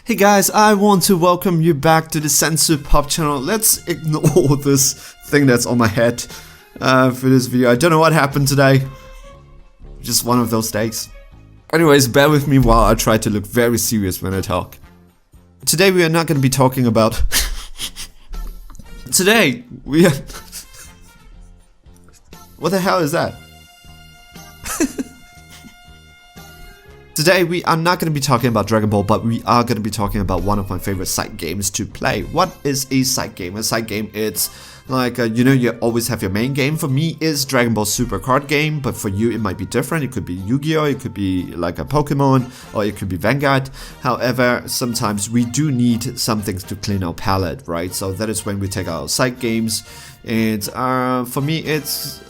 Hey guys, I want to welcome you back to the Sensu Pop channel. Let's ignore this thing that's on my head for this video. I don't know what happened today. Just one of those days. Anyways, bear with me while I try to look very serious when I talk. Today we are not going to be talking about... Today we are... What the hell is that? Today we are not going to be talking about Dragon Ball, but we are going to be talking about one of my favorite side games to play. What is a side game? A side game, it's like, you always have your main game. For me, it's Dragon Ball Super card game, but for you it might be different. It could be Yu-Gi-Oh!, it could be like a Pokemon, or it could be Vanguard. However, sometimes we do need some things to clean our palette, right? So that is when we take our side games, and for me it's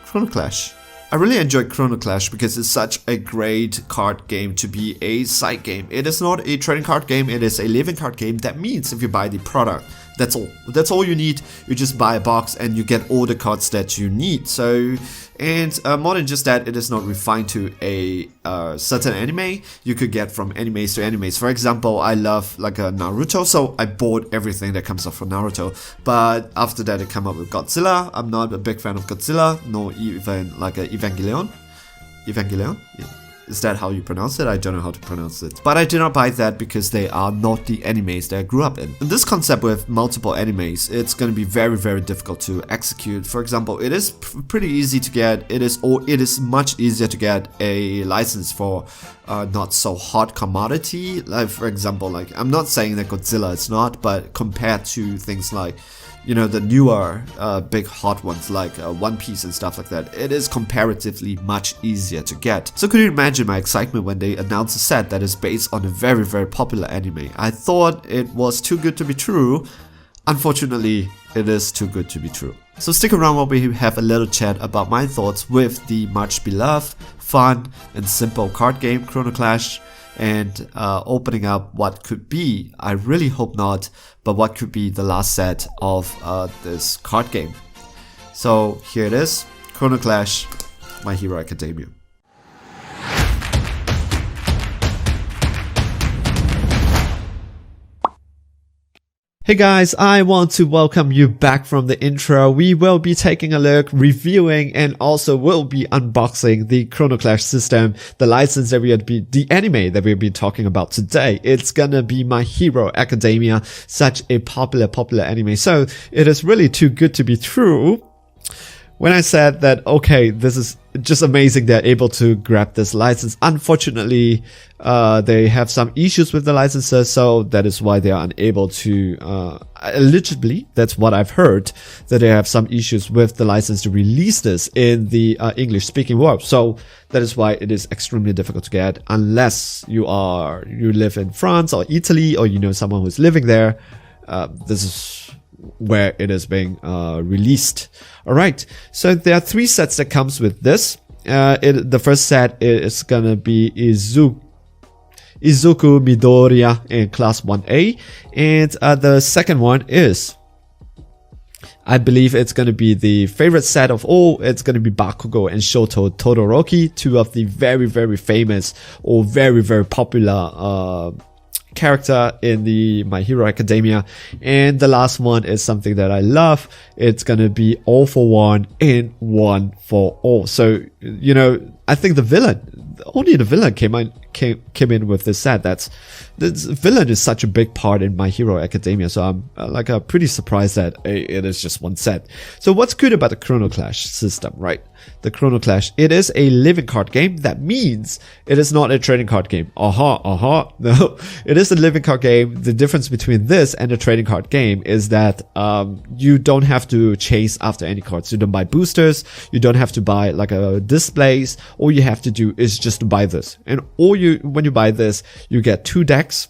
Chrono Clash. I really enjoy Chrono Clash because it's such a great card game to be a side game. It is not a trading card game, it is a living card game. That means if you buy the product, that's all. That's all you need. You just buy a box and you get all the cards that you need. So, and more than just that, it is not refined to a certain anime. You could get from animes to animes. For example, I love like a Naruto, so I bought everything that comes up from Naruto. But after that, it came up with Godzilla. I'm not a big fan of Godzilla, nor even like a Evangelion. Evangelion? Yeah. Is that how you pronounce it? I don't know how to pronounce it. But I did not buy that because they are not the animes that I grew up in. And this concept with multiple animes, it's going to be very, very difficult to execute. For example, it is pretty easy to get. It is much easier to get a license for not so hot commodity. Like, for example, like, I'm not saying that Godzilla is not, but compared to things like, the newer big hot ones like One Piece and stuff like that, it is comparatively much easier to get. So could you imagine my excitement when they announced a set that is based on a very, very popular anime? I thought it was too good to be true. Unfortunately, it is too good to be true. So stick around while we have a little chat about my thoughts with the much beloved, fun and simple card game Chrono Clash, and opening up what could be, I really hope not, but what could be the last set of this card game. So here it is, Chrono Clash, My Hero Academia. Hey guys, I want to welcome you back from the intro. We will be taking a look, reviewing, and also will be unboxing the Chrono Clash system, the license that the anime that we'll be talking about today. It's gonna be My Hero Academia, such a popular anime. So it is really too good to be true. When I said that, okay, this is just amazing they're able to grab this license. Unfortunately, they have some issues with the licenses, so that is why they are unable to, allegedly, that's what I've heard, that they have some issues with the license to release this in the English-speaking world. So that is why it is extremely difficult to get, unless you live in France or Italy, or someone who's living there. This is where it is being released. Alright, so there are 3 sets that comes with this. The first set is gonna be Izuku Midoriya in Class 1A, and the second one is, I believe it's gonna be the favorite set of all. It's gonna be Bakugo and Shoto Todoroki, 2 of the very, very famous or very, very popular character in the My Hero Academia. And the last one is something that I love. It's gonna be All for One in One for All. So I think only the villain came in with this set. This villain is such a big part in My Hero Academia, so I'm pretty surprised that it is just one set. So what's good about the Chrono Clash system, right? The Chrono Clash, it is a living card game. That means it is not a trading card game. No, it is a living card game. The difference between this and a trading card game is that you don't have to chase after any cards. You don't buy boosters. You don't have to buy like displays. All you have to do is just to buy this. And when you buy this, you get 2 decks.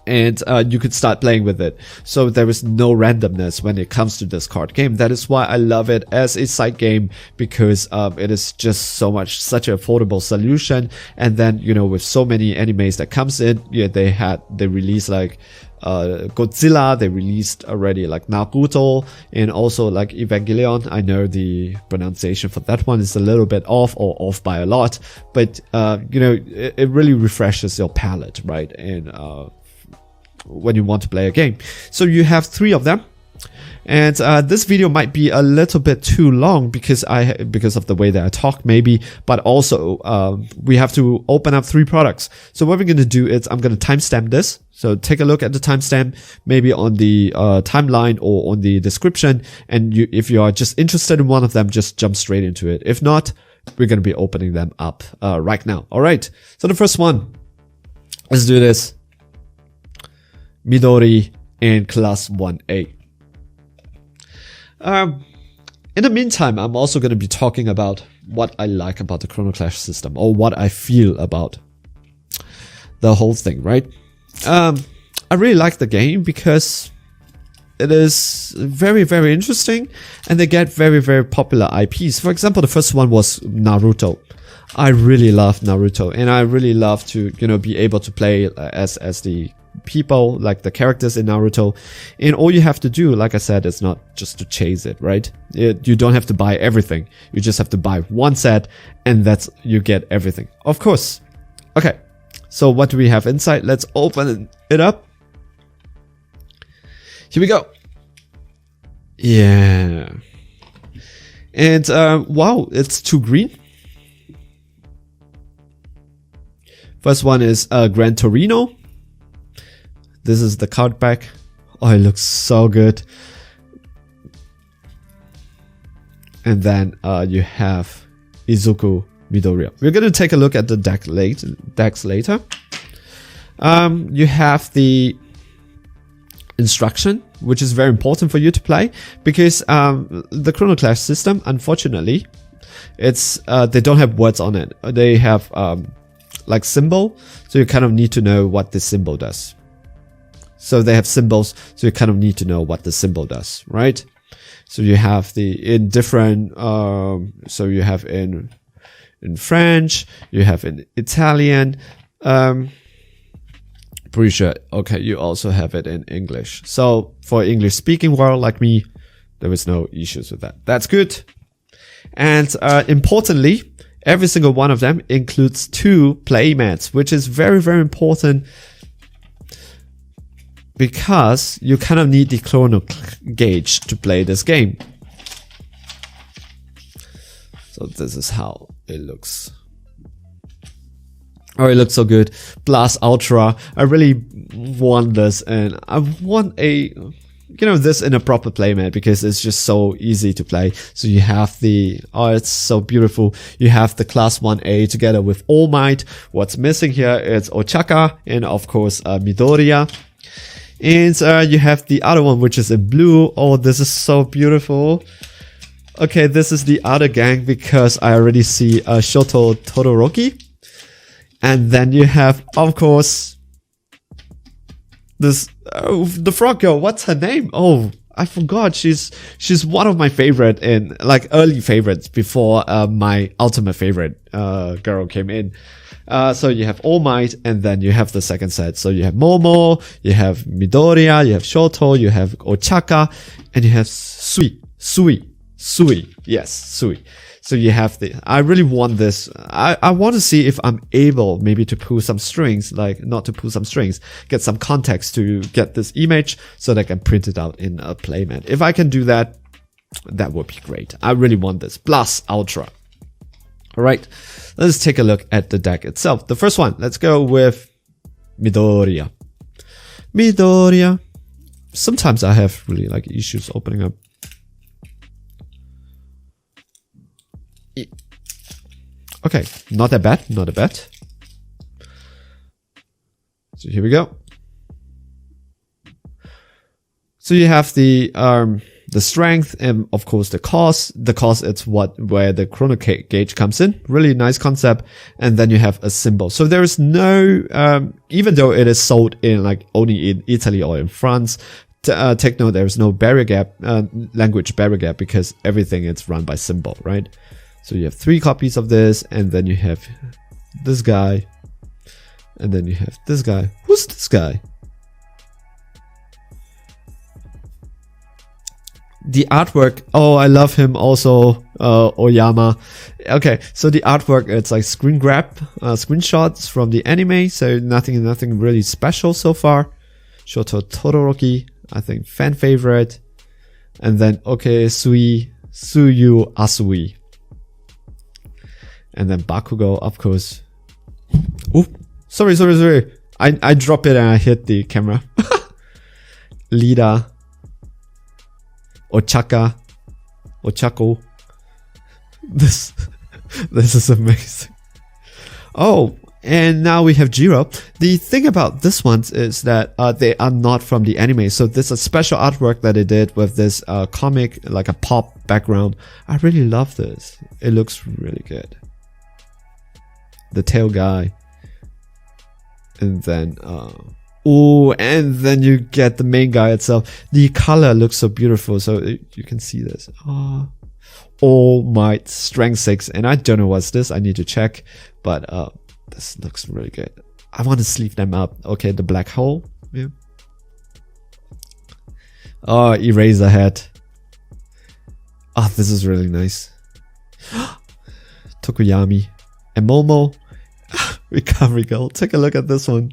and you could start playing with it. So there is no randomness when it comes to this card game. That is why I love it as a side game, because it is just such an affordable solution. And then, you know, with so many animes that comes in, yeah, they release like Godzilla, they released already like Naruto, and also like Evangelion. I know the pronunciation for that one is a little bit off, or off by a lot, but you know, it really refreshes your palate, right? And when you want to play a game. So you have 3 of them. And this video might be a little bit too long because of the way that I talk maybe, but also we have to open up 3 products. So what we're going to do is I'm going to timestamp this. So take a look at the timestamp, maybe on the timeline or on the description. And if you are just interested in one of them, just jump straight into it. If not, we're going to be opening them up right now. All right. So the first one, let's do this. Midori and Class 1A. In the meantime, I'm also going to be talking about what I like about the Chrono Clash system, or what I feel about the whole thing, right? I really like the game because it is very, very interesting, and they get very, very popular IPs. For example, the first one was Naruto. I really love Naruto, and I really love to, you know, be able to play as the people, like the characters in Naruto. And all you have to do, like I said, is not just to chase it, right? You don't have to buy everything. You just have to buy one set, and you get everything. Of course. Okay. So what do we have inside? Let's open it up. Here we go. Yeah. And wow, it's too green. First one is Gran Torino. This is the card back. Oh, it looks so good. And then you have Izuku Midoriya. We're going to take a look at the decks later. You have the instruction, which is very important for you to play, because the Chrono Clash system, unfortunately, it's they don't have words on it. They have like symbol, so you kind of need to know what the symbol does. So they have symbols, so you kind of need to know what the symbol does, right? So you have in different, so you have in French, you have in Italian, pretty sure, okay, you also have it in English. So for English speaking world like me, there is no issues with that. That's good. And importantly, every single one of them includes 2 playmats, which is very, very important, because you kind of need the chrono gauge to play this game. So this is how it looks. Oh, it looks so good. Blast Ultra. I really want this, and I want this in a proper playmat, because it's just so easy to play. So you have it's so beautiful. You have the Class 1A together with All Might. What's missing here is Ochaka, and of course Midoriya. And you have the other one, which is in blue. Oh, this is so beautiful. Okay, this is the other gang, because I already see Shoto Todoroki. And then you have, of course, this the frog girl. What's her name? Oh, I forgot. She's one of my favorite, in like early favorites before my ultimate favorite girl came in. So you have All Might, and then you have the second set. So you have Momo, you have Midoriya, you have Shoto, you have Ochaka, and you have Sui. Yes, Sui. So you have I really want this. I want to see if I'm able maybe to pull some strings, like not to pull some strings, get some context to get this image so that I can print it out in a playmat. If I can do that, that would be great. I really want this. Blast Ultra. All right, let's take a look at the deck itself. The first one, let's go with Midoriya. Sometimes I have really like issues opening up. Okay, not that bad. So here we go. So you have the the strength, and of course the cost. The cost, it's where the chrono gauge comes in. Really nice concept. And then you have a symbol. So there is no, even though it is sold in like only in Italy or in France, take note, there is no barrier gap, language barrier gap, because everything is run by symbol, right? So you have 3 copies of this, and then you have this guy, and then you have this guy. Who's this guy? The artwork, oh, I love him also, Oyama. Okay, so the artwork, it's like screen grab, screenshots from the anime, so nothing really special so far. Shoto Todoroki, I think fan favorite. And then, okay, Suyu Asui. And then Bakugo, of course. Oop, sorry. I dropped it and I hit the camera. Lida. Ochako. This is amazing. Oh, and now we have Jiro. The thing about this one is that they are not from the anime. So this is a special artwork that they did with this comic, like a pop background. I really love this. It looks really good. The tail guy. And then oh, and then you get the main guy itself. The color looks so beautiful, so you can see this. Oh, All Might Strength 6, and I don't know what's this. I need to check, but this looks really good. I want to sleeve them up. Okay, the black hole. Yeah. Oh, eraser head. Oh, this is really nice. Tokuyami and Momo. Recovery Girl. Take a look at this one.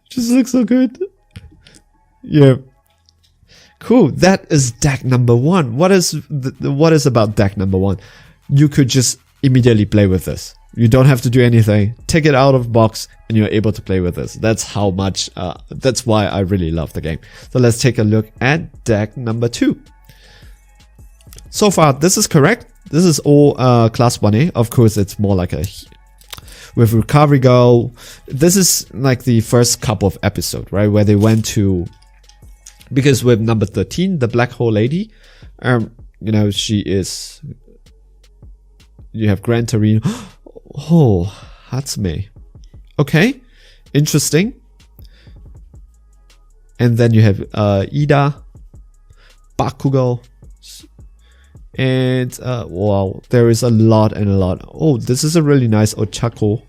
Just looks so good. Yeah. Cool. That is deck number 1. What is about deck number 1? You could just immediately play with this. You don't have to do anything. Take it out of the box and you're able to play with this. That's how much, that's why I really love the game. So let's take a look at deck number 2. So far, this is correct. This is all class 1A. Of course, it's more like a... With Recovery Girl, this is like the first couple of episodes, right? Where they went to... Because with number 13, the Black Hole Lady, you know, she is... You have Gran Torino. Oh, Hatsume. Okay, interesting. And then you have Ida, Bakugo, and wow, there is a lot and a lot. Oh, this is a really nice Ochako.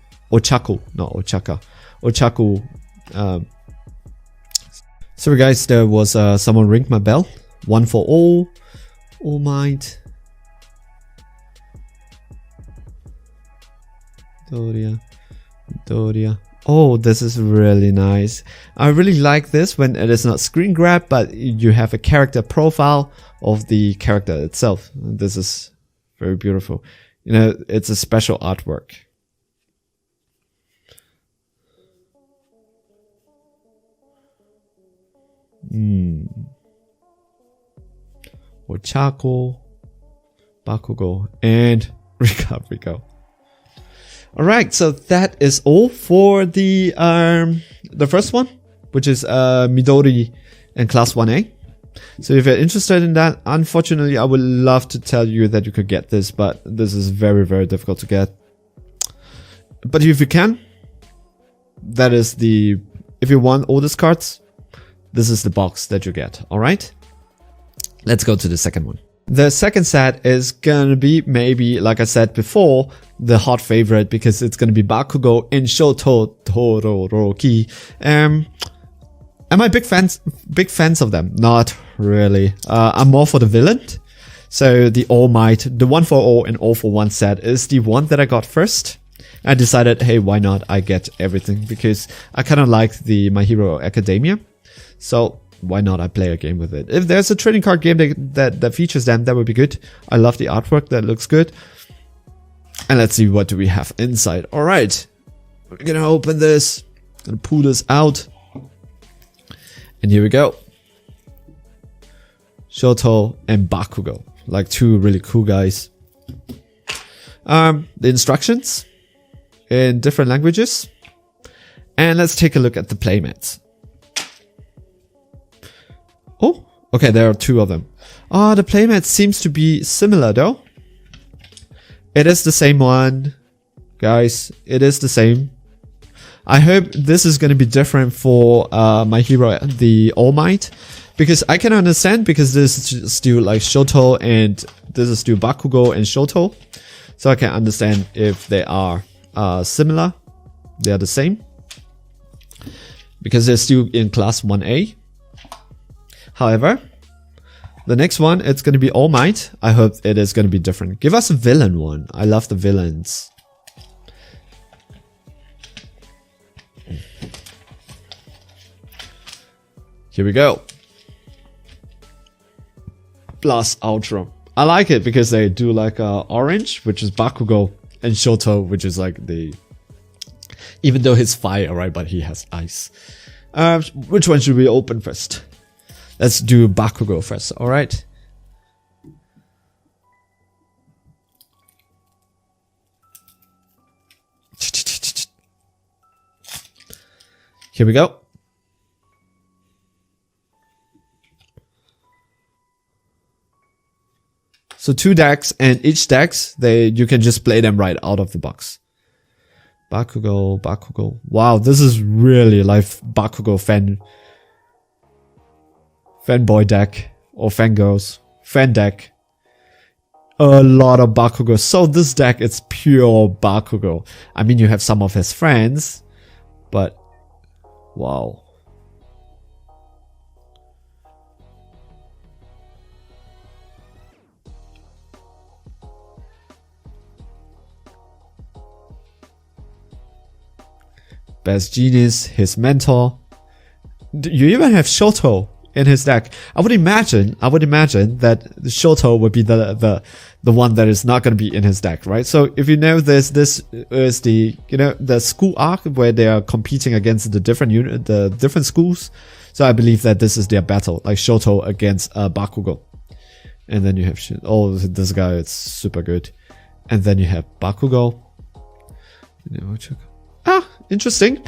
Sorry guys, there was someone ring my bell. One for All Might. Midoriya. Oh, this is really nice. I really like this when it is not screen grab, but you have a character profile of the character itself. This is very beautiful. You know, it's a special artwork. Ochako, Bakugo, and Recovery Go. Alright, so that is all for the first one, which is Midori and Class 1A. So if you're interested in that, unfortunately, I would love to tell you that you could get this, but this is very, very difficult to get. But if you can, that is the... If you want all these cards, this is the box that you get, alright? Let's go to the second one. The second set is gonna be, maybe, like I said before, the hot favorite, because it's gonna be Bakugo and Shoto Todoroki. Am I big fans of them? Not really. I'm more for the villain. So the All Might, the 1 for All and All for 1 set is the one that I got first. I decided, hey, why not? I get everything, because I kind of like the My Hero Academia. So why not? I play a game with it. If there's a trading card game that features them, that would be good. I love the artwork. That looks good. And let's see, what do we have inside. All right. We're going to open this. Going to pull this out. And here we go. Shoto and Bakugo. Like 2 really cool guys. The instructions in different languages. And let's take a look at the playmats. Oh, okay, there are 2 of them. Oh, the playmat seems to be similar though. It is the same one. Guys, it is the same. I hope this is going to be different for My Hero, the All Might. Because I can understand, because this is still like Shoto and this is still Bakugo and Shoto. So I can understand if they are similar. They are the same. Because they're still in class 1A. However, the next one, it's going to be All Might. I hope it is going to be different. Give us a villain one. I love the villains. Here we go. Blast Ultra. I like it because they do like orange, which is Bakugo, and Shoto, which is like the... Even though he's fire, right? But he has ice. Which one should we open first? Let's do Bakugo first, alright? Here we go. So 2 decks, and each decks, you can just play them right out of the box. Bakugo, Bakugo. Wow, this is really like Bakugo fanboy deck, or fangirls. Fan deck. A lot of Bakugo. So this deck is pure Bakugo. I mean, you have some of his friends, but wow. Best Genius, his mentor. You even have Shoto in his deck. I would imagine that Shoto would be the one that is not going to be in his deck, right? So if you know this is the, the school arc where they are competing against the different schools. So I believe that this is their battle, like Shoto against Bakugo. And then you have, oh, this guy is super good. And then you have Bakugo. Ah, interesting.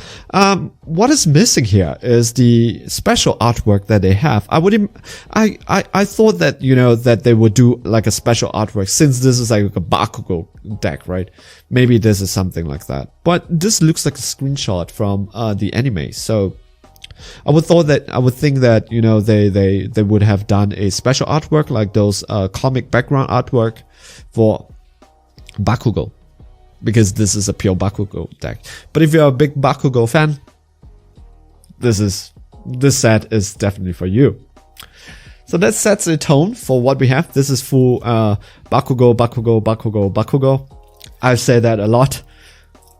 What is missing here is the special artwork that they have. I thought that, that they would do like a special artwork, since this is like a Bakugo deck, right? Maybe this is something like that. But this looks like a screenshot from the anime. So I would think that, they would have done a special artwork like those comic background artwork for Bakugo. Because this is a pure Bakugo deck. But if you're a big Bakugo fan, this set is definitely for you. So that sets a tone for what we have. This is full Bakugo, Bakugo, Bakugo, Bakugo. I've said that a lot.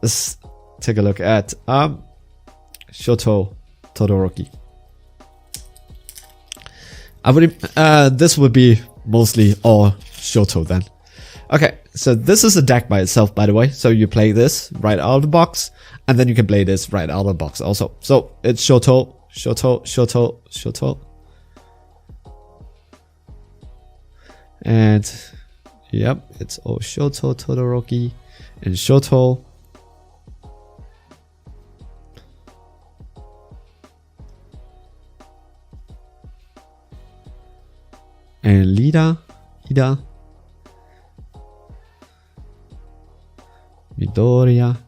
Let's take a look at Shoto Todoroki. This would be mostly all Shoto then. Okay, so this is a deck by itself, by the way. So you play this right out of the box, and then you can play this right out of the box also. So it's Shoto, Shoto, Shoto, Shoto. And yep, it's all Shoto, Todoroki, and Shoto. And Ida. Midoriya,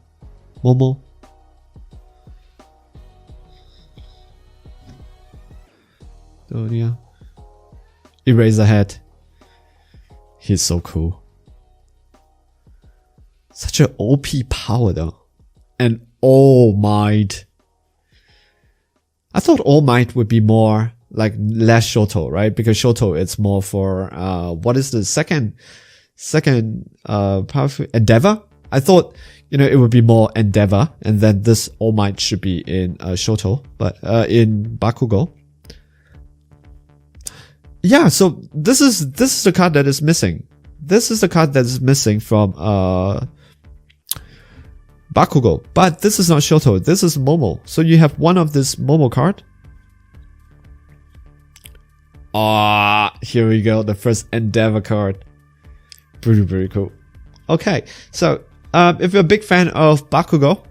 Momo. Midoriya. Eraserhead. He's so cool. Such an OP power though. And All Might. I thought All Might would be more like less Shoto, right? Because Shoto, it's more for what is the second powerful Endeavor? I thought, it would be more Endeavor, and then this All Might should be in Shoto, but in Bakugo. Yeah, so this is the card that is missing. This is the card that is missing from Bakugo, but this is not Shoto. This is Momo. So you have one of this Momo card. Ah, here we go. The first Endeavor card. Pretty cool. Okay, so if you're a big fan of Bakugo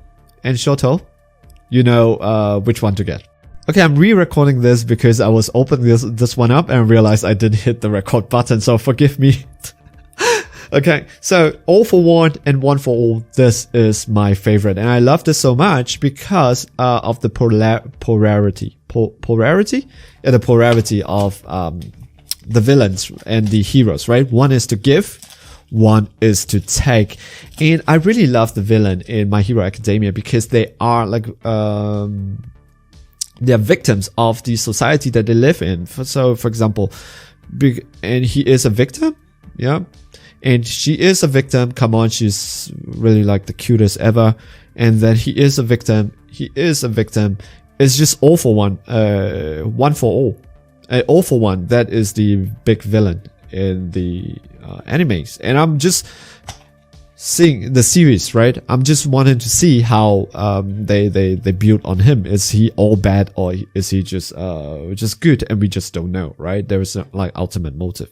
and Shoto, you know which one to get. Okay, I'm re-recording this because I was opening this one up and realized I didn't hit the record button, so forgive me. Okay, so All for One and One for All, this is my favorite. And I love this so much because of the polarity? Yeah, the polarity of the villains and the heroes, right? One is to give, one is to take. And I really love the villain in My Hero Academia because they are like they are victims of the society that they live in. So, for example, and he is a victim, yeah. And she is a victim. Come on, she's really like the cutest ever. And then he is a victim. He is a victim. It's just All for One. One for All. All for One. That is the big villain in the animes. And I'm just seeing the series, right? I'm just wanting to see how they build on him. Is he all bad or is he just good? And we just don't know, right? There is no like ultimate motive.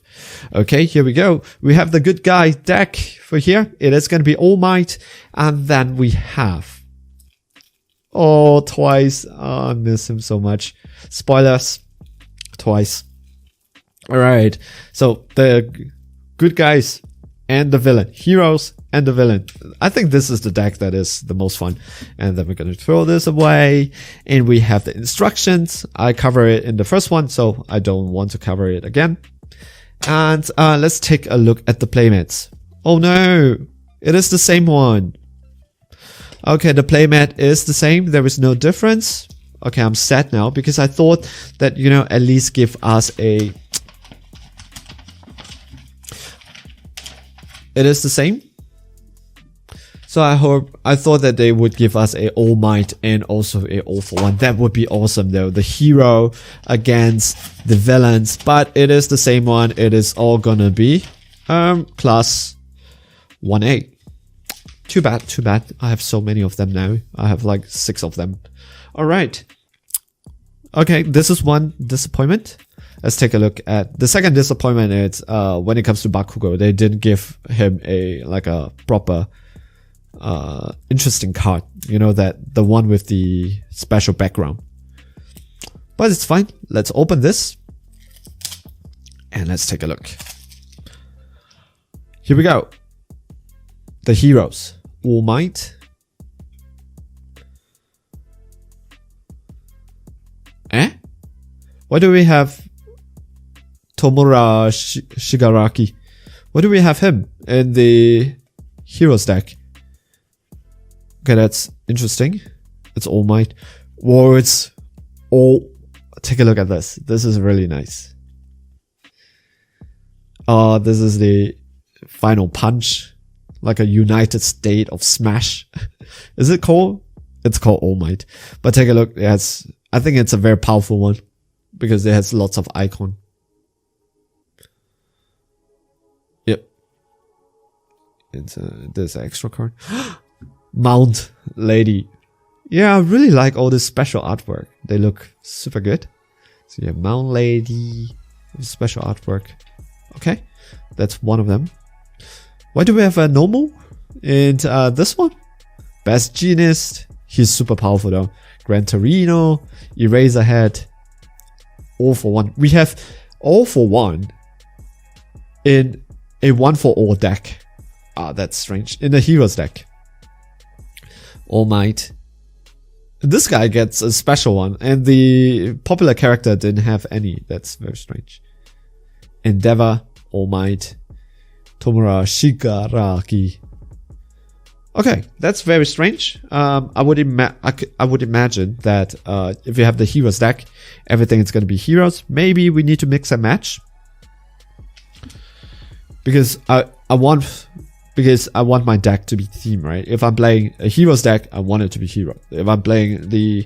Okay, here we go. We have the good guy deck for here. It is going to be All Might, and then we have Twice. Oh, I miss him so much. Spoilers. Twice. All right. So the good guys and the villain, heroes and the villain. I think this is the deck that is the most fun. And then we're going to throw this away. And we have the instructions. I cover it in the first one, so I don't want to cover it again. And let's take a look at the playmats. Oh no, it is the same one. Okay, the playmat is the same. There is no difference. Okay, I'm sad now because I thought that, you know, at least give us a... It is the same. So I thought that they would give us a All Might and also a All for One. That would be awesome though. The hero against the villains, but it is the same one. It is all gonna be class 1A. Too bad. I have so many of them now. I have like 6 of them. All right. Okay, this is one disappointment. Let's take a look at the second disappointment. It's when it comes to Bakugo, they didn't give him a proper interesting card. You know, that the one with the special background. But it's fine. Let's open this and let's take a look. Here we go. The heroes. All Might. Why do we have Tomura Shigaraki? Why do we have him in the heroes deck? Okay, that's interesting. It's All Might. Words. Take a look at this. This is really nice. This is the final punch. Like a United State of Smash. Is it called? It's called All Might. But take a look. I think it's a very powerful one. Because it has lots of icon. Yep. It's there's an extra card. Mount Lady. Yeah, I really like all this special artwork. They look super good. So you have Mount Lady. Special artwork. Okay. That's one of them. Why do we have a normal? And this one? Best Genius. He's super powerful though. Gran Torino. Eraserhead. All for One. We have All for One in a One for All deck. That's strange. In the Heroes deck. All Might. This guy gets a special one, and the popular character didn't have any. That's very strange. Endeavor, All Might, Tomura Shigaraki. Okay, that's very strange. I would imagine that if you have the heroes deck, everything is going to be heroes. Maybe we need to mix and match because I want my deck to be themed, right? If I'm playing a heroes deck, I want it to be hero. If I'm playing the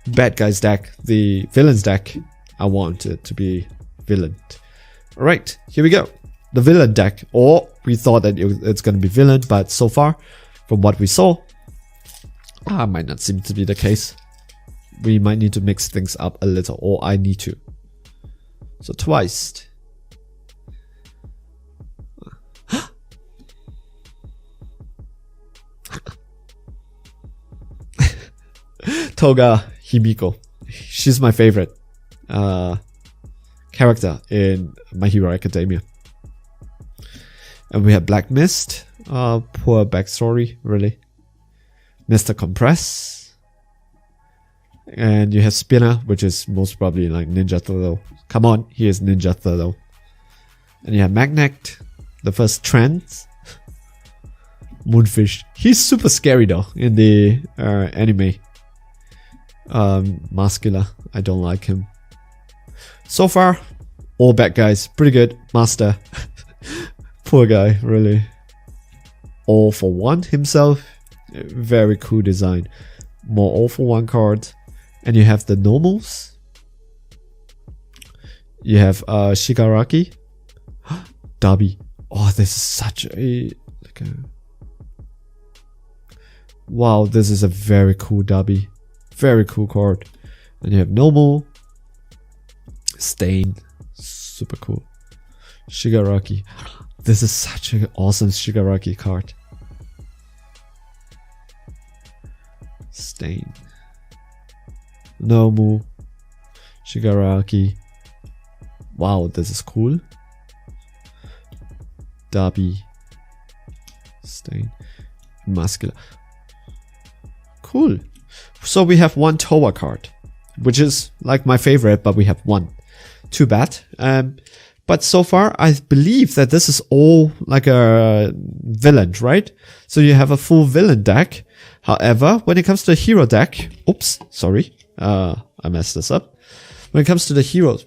bad guys deck, the villains deck, I want it to be villain. All right, here we go. The villain deck, or we thought that it's going to be villain, but so far, from what we saw, might not seem to be the case. We might need to mix things up a little, or I need to. So twice. Toga Himiko. she's my favorite character in My Hero Academia. And we have Black Mist. Poor backstory, really. Mr. Compress. And you have Spinner, which is most probably like Ninja Turtle. Come on, he is Ninja Turtle. And you have Magnet, the first trans. Moonfish. He's super scary though in the anime. Muscular. I don't like him. So far, all bad guys. Pretty good. Master. Poor guy, really. All for one himself. Very cool design. More all for one card. And you have the normals. You have Shigaraki. Dabi. Oh, this is such a wow, this is a very cool Dabi. Very cool card. And you have normal. Stain. Super cool. Shigaraki. This is such an awesome Shigaraki card. Stain. Nomu. Shigaraki. Wow, this is cool. Dabi. Stain. Muscular. Cool. So we have one Towa card, which is like my favorite, but we have one. Too bad. But so far, I believe that this is all like a villain, right? So you have a full villain deck. However, when it comes to the hero deck, oops, sorry, I messed this up. When it comes to the heroes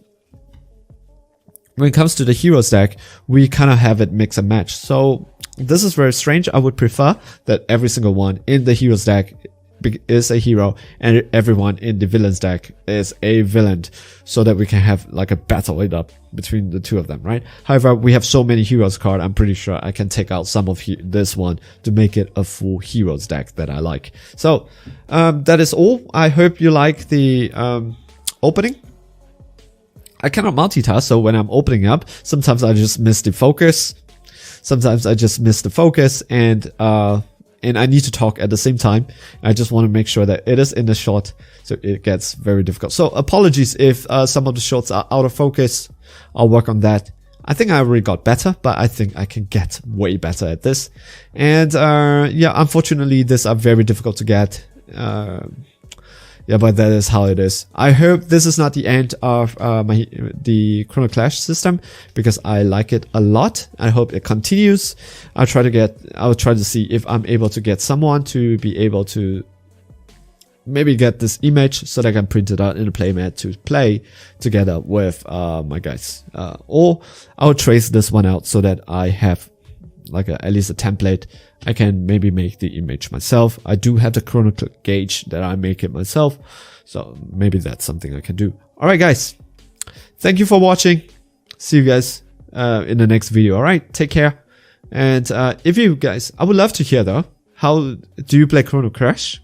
deck, we kind of have it mix and match. So this is very strange. I would prefer that every single one in the heroes deck is a hero and everyone in the villains deck is a villain, so that we can have like a battle it up between the two of them, right? However, we have so many heroes card, I'm pretty sure I can take out some of this one to make it a full heroes deck that I like. So that is all. I hope you like the opening. I cannot multitask, so when I'm opening up, sometimes I just miss the focus. And I need to talk at the same time. I just want to make sure that it is in the shot, so it gets very difficult. So apologies if some of the shots are out of focus. I'll work on that. I think I already got better, but I think I can get way better at this. And yeah, unfortunately, these are very difficult to get. Yeah, but that is how it is. I hope this is not the end of the Chrono Clash system, because I like it a lot. I hope it continues. I'll try to see if I'm able to get someone to be able to maybe get this image so that I can print it out in a playmat to play together with my guys. Or I'll trace this one out so that I have like at least a template. I can maybe make the image myself. I do have the Chrono gauge that I make it myself, so maybe that's something I can do. Alright guys, thank you for watching. See you guys in the next video. Alright, take care. And if you guys, I would love to hear though, how do you play Chrono Clash?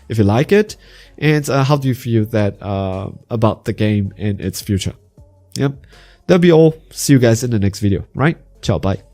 If you like it, and how do you feel that about the game and its future? Yep, that'll be all. See you guys in the next video. Right? Ciao, bye.